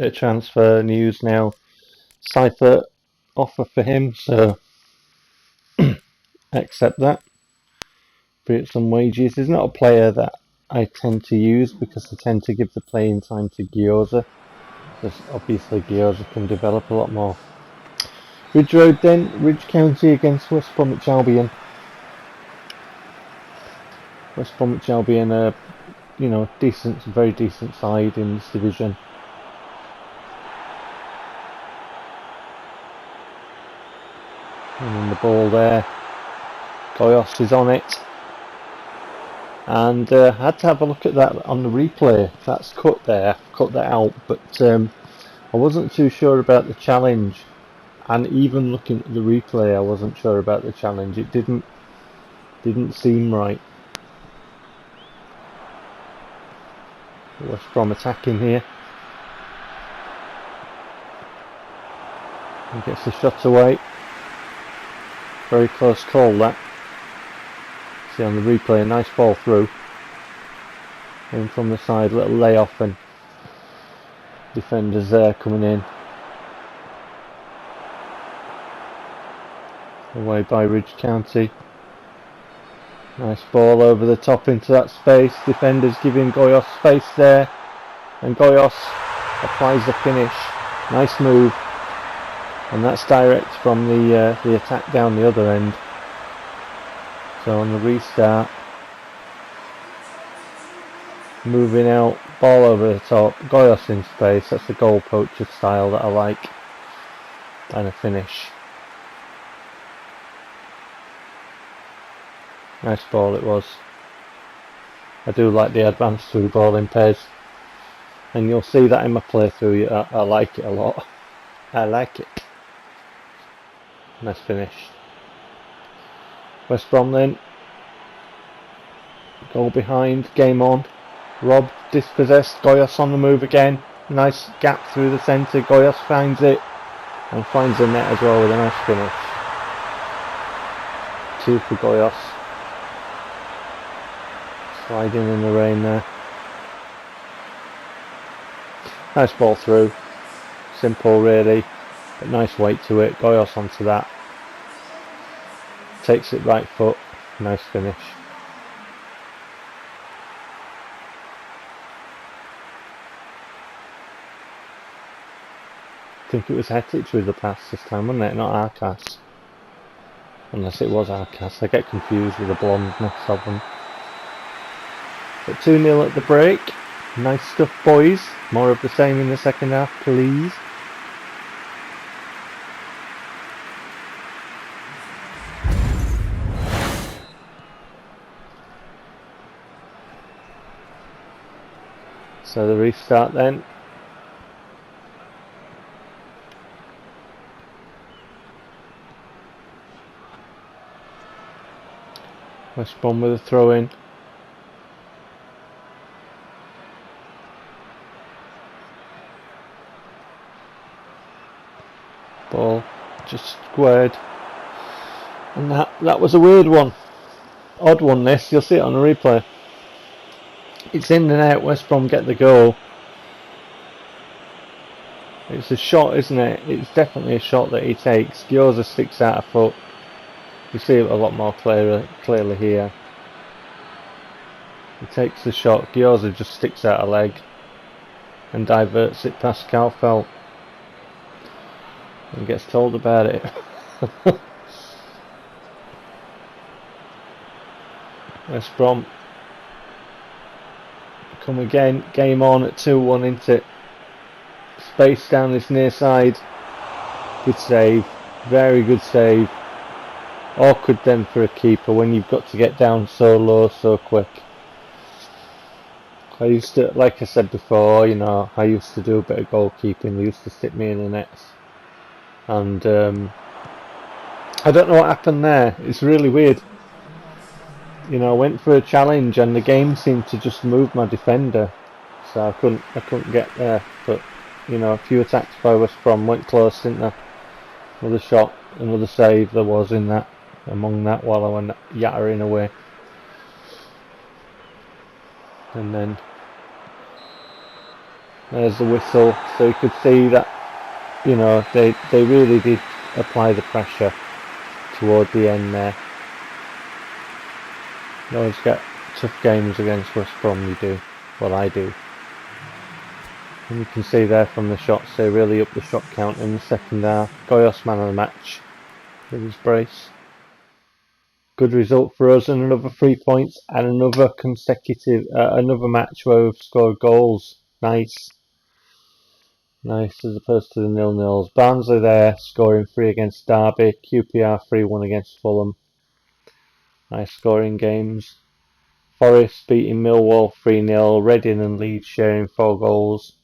Bit of transfer news now. Cypher offer for him, so accept that. Free up some wages. He's not a player that I tend to use because I tend to give the playing time to Gyoza. Because obviously Gyoza can develop a lot more. Ridge Road then, Ridge County against West Bromwich Albion. West Bromwich Albion are, decent, very decent side in this division. And then the ball there. Goyos is on it. And I had to have a look at that on the replay. That's cut there, cut that out. But I wasn't too sure about the challenge. And even looking at the replay, I wasn't sure about the challenge. It didn't seem right. West Brom attacking here. He gets the shot away. Very close call that. See on the replay, a nice ball through. In from the side, little layoff and defenders there coming in. Away by Ridge County. Nice ball over the top into that space. Defenders giving Goyos space there. And Goyos applies the finish. Nice move. And that's direct from the attack down the other end. So on the restart. Moving out. Ball over the top. Goyos in space. That's the goal poacher style that I like. And a finish. Nice ball it was. I do like the advanced through ball in PES. And you'll see that in my playthrough. I like it a lot. I like it. Nice finish. West Brom then. Goal behind. Game on. Rob dispossessed. Goyos on the move again. Nice gap through the centre. Goyos finds it. And finds the net as well with a nice finish. 2 for Goyos. Sliding in the rain there. Nice ball through. Simple really. But nice weight to it. Goyos onto that. Takes it right foot. Nice finish. I think it was Hettich with the pass this time, wasn't it? Not Arcas. Unless it was Arcas. I get confused with the blondness of them. But 2-0 at the break. Nice stuff, boys. More of the same in the second half, please. So the restart then. West Brom with a throw in. Ball just squared. And that was a weird one. Odd one this, you'll see it on the replay. It's in and out, West Brom get the goal. It's a shot, isn't it? It's definitely a shot that he takes. Gyoza sticks out a foot. You see it a lot more clearly here. He takes the shot, Gyoza just sticks out a leg and diverts it past Calfell. And gets told about it. West Brom come again, game on at 2-1 into it. Space down this near side. Good save, very good save. Awkward then for a keeper when you've got to get down so low so quick. I used to, like I said before, I used to do a bit of goalkeeping. They used to stick me in the nets. And I don't know what happened there. It's really weird. I went for a challenge and the game seemed to just move my defender, so I couldn't get there. But a few attacks by West Brom went close, didn't they? Another shot, another save there was among that while I went yattering away. And then There's the whistle, so you could see that, you know, they really did apply the pressure toward the end there. You always get tough games against West Brom, you do. Well, I do. And you can see there from the shots, they really upped the shot count in the second half. Goyos man of the match with his brace. Good result for us, and another 3 points, and another consecutive, another match where we've scored goals. Nice. Nice, as opposed to the 0-0s. Barnsley there, scoring 3 against Derby. QPR 3-1 against Fulham. Nice scoring games. Forest beating Millwall 3-0. Reading and Leeds sharing 4 goals.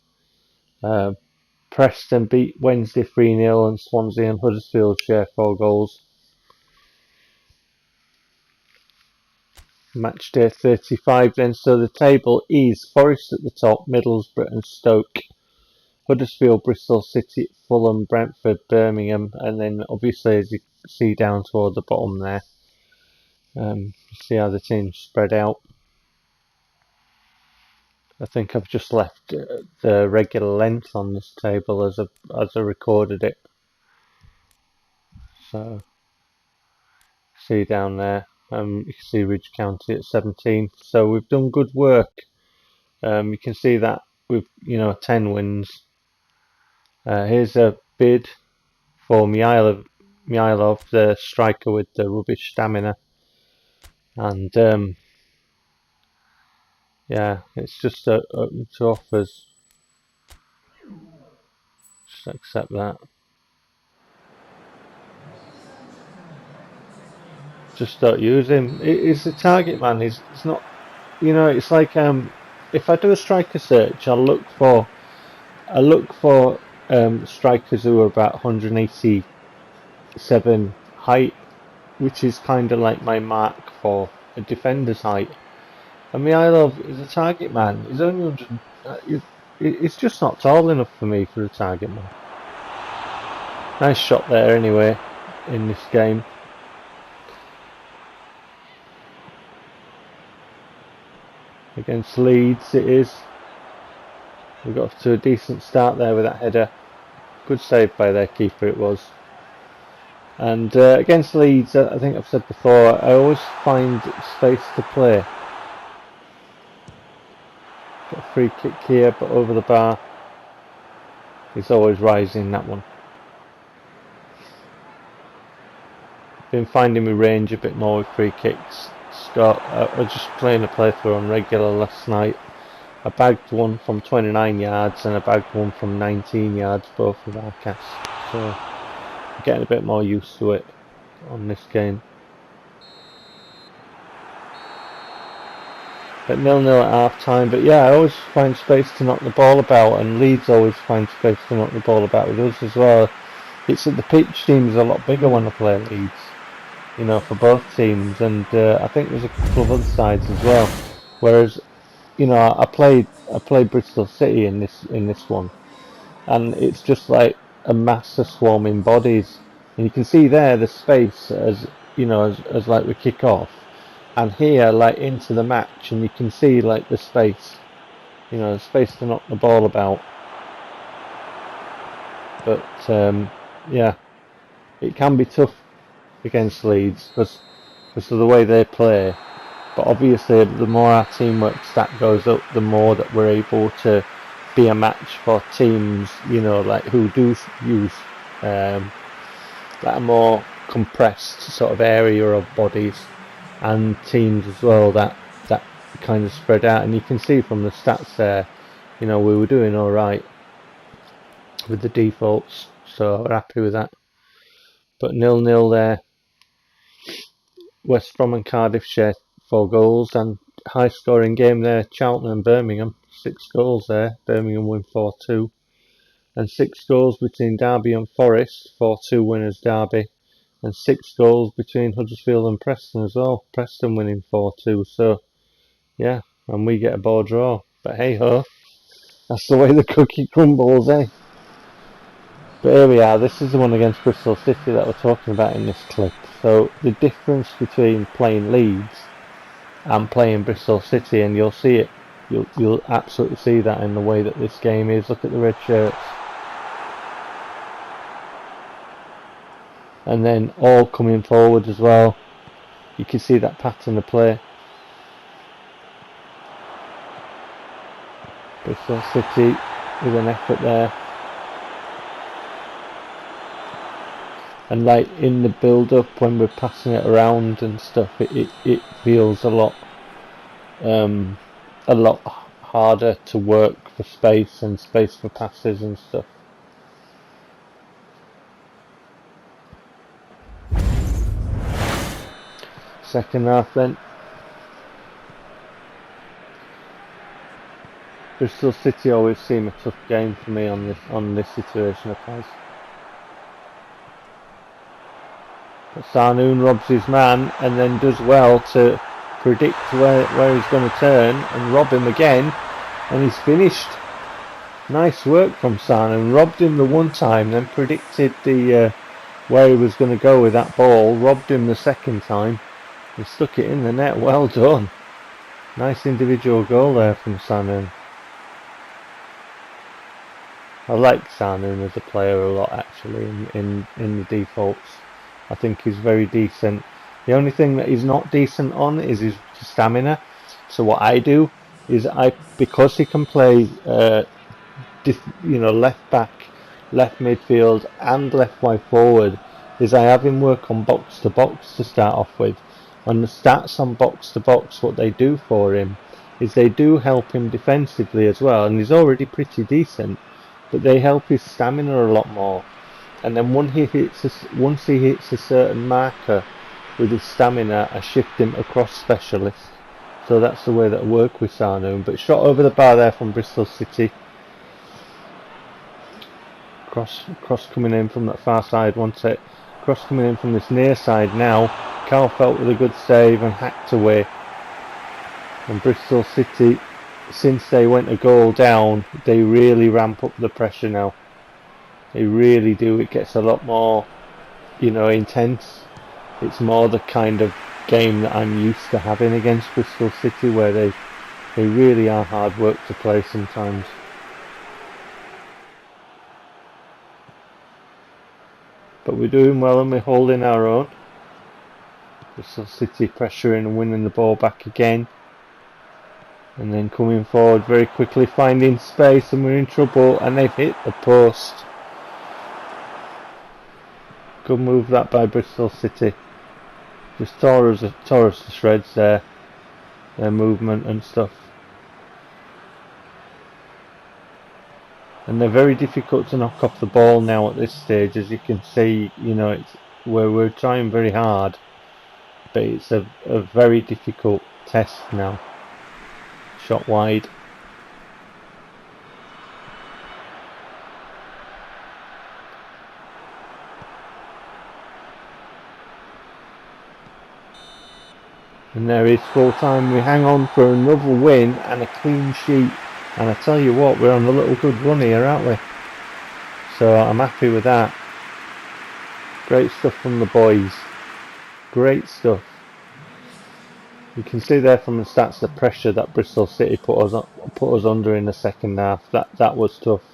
Preston beat Wednesday 3-0, and Swansea and Huddersfield share 4 goals. Match day 35 then, so the table is Forest at the top, Middlesbrough and Stoke, Huddersfield, Bristol City, Fulham, Brentford, Birmingham, and then obviously as you see down toward the bottom there, see how the teams spread out. I think I've just left the regular length on this table as I recorded it. So see down there, you can see Ridge County at 17th. So we've done good work. You can see that with 10 wins. Here's a bid for Mihailov, the striker with the rubbish stamina, and yeah, it's just open to offers. Just accept that. Just don't use him. He's the target man. He's not. It's like if I do a striker search, I look for strikers who are about 187 height, which is kind of like my mark for a defender's height. And Mihailov is a target man. He's only 100. It's just not tall enough for me for a target man. Nice shot there anyway in this game. Against Leeds it is. We got off to a decent start there with that header. Good save by their keeper it was. And against Leeds, I think I've said before, I always find space to play. Got a free kick here, but over the bar. He's always rising, that one. Been finding my range a bit more with free kicks. Scott, I was just playing a playthrough on regular last night. I bagged one from 29 yards and I bagged one from 19 yards, both with our casts. So I'm getting a bit more used to it on this game. But 0-0 at half time. But yeah, I always find space to knock the ball about, and Leeds always find space to knock the ball about with us as well. It's that the pitch seems a lot bigger when I play Leeds, for both teams, and I think there's a couple of other sides as well. Whereas, I played Bristol City in this one, and it's just like a mass of swarming bodies, and you can see there the space as like we kick off, and here like into the match, and you can see like the space, the space to knock the ball about. But yeah, it can be tough against Leeds because of the way they play. But obviously, the more our teamwork stat goes up, the more that we're able to be a match for teams, like who do use like a more compressed sort of area of bodies, and teams as well that kind of spread out. And you can see from the stats there, we were doing all right with the defaults, so we're happy with that. But 0-0 there. West Brom and Cardiff share 4 goals, and high scoring game there, Charlton and Birmingham, 6 goals there. Birmingham win 4-2, and 6 goals between Derby and Forest, 4-2 winners Derby, and 6 goals between Huddersfield and Preston as well, Preston winning 4-2. So yeah, and we get a ball draw, but hey ho, that's the way the cookie crumbles, eh? But here we are, this is the one against Bristol City that we're talking about in this clip. So the difference between playing Leeds and playing Bristol City, and you'll see it You'll absolutely see that in the way that this game is. Look at the red shirts. And then all coming forward as well. You can see that pattern of play. Bristol City with an effort there. And like in the build-up when we're passing it around and stuff, it feels a lot harder to work for space and space for passes and stuff. Second half then. Bristol City always seem a tough game for me on this situation of PES. But Sarnoon robs his man and then does well to predict where he's going to turn and rob him again, and he's finished. Nice work from Sarnoon. Robbed him the one time, then predicted the where he was going to go with that ball. Robbed him the second time and stuck it in the net. Well done. Nice individual goal there from Sarnoon. I like Sarnoon as a player a lot actually in the defaults. I think he's very decent. The only thing that he's not decent on is his stamina. So what I do is because he can play left back, left midfield and left wide forward, is I have him work on box to box to start off with. And the stats on box to box, what they do for him is they do help him defensively as well, and he's already pretty decent, but they help his stamina a lot more. And then once he hits a certain marker with his stamina, I shift him across specialist. So that's the way that I work with Sarnoon. But shot over the bar there from Bristol City. Cross coming in from that far side, once it. Cross coming in from this near side now. Carl Felt with a good save and hacked away. And Bristol City, since they went a goal down, they really ramp up the pressure now. They really do. It gets a lot more, intense. It's more the kind of game that I'm used to having against Bristol City, where they really are hard work to play sometimes. But we're doing well and we're holding our own. Bristol City pressuring and winning the ball back again. And then coming forward very quickly, finding space, and we're in trouble, and they've hit the post. Good move that by Bristol City. Just tore us to shreds there. Their movement and stuff. And they're very difficult to knock off the ball now at this stage, as you can see. It's where we're trying very hard, but it's a very difficult test now. Shot wide. And there is full time. We hang on for another win and a clean sheet. And I tell you what, we're on a little good run here, aren't we? So I'm happy with that. Great stuff from the boys. Great stuff. You can see there from the stats the pressure that Bristol City put us under in the second half. That was tough,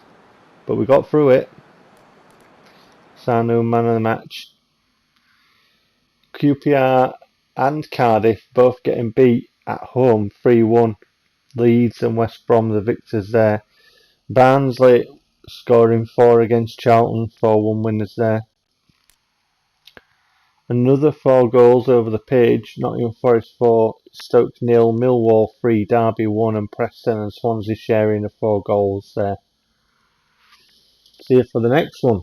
but we got through it. Sarnoon man of the match. QPR and Cardiff both getting beat at home 3-1. Leeds and West Brom the victors there. Barnsley scoring 4 against Charlton, 4-1 winners there. Another 4 goals over the page. Nottingham Forest 4, Stoke 0, Millwall 3, Derby 1, and Preston and Swansea sharing the 4 goals there. See you for the next one.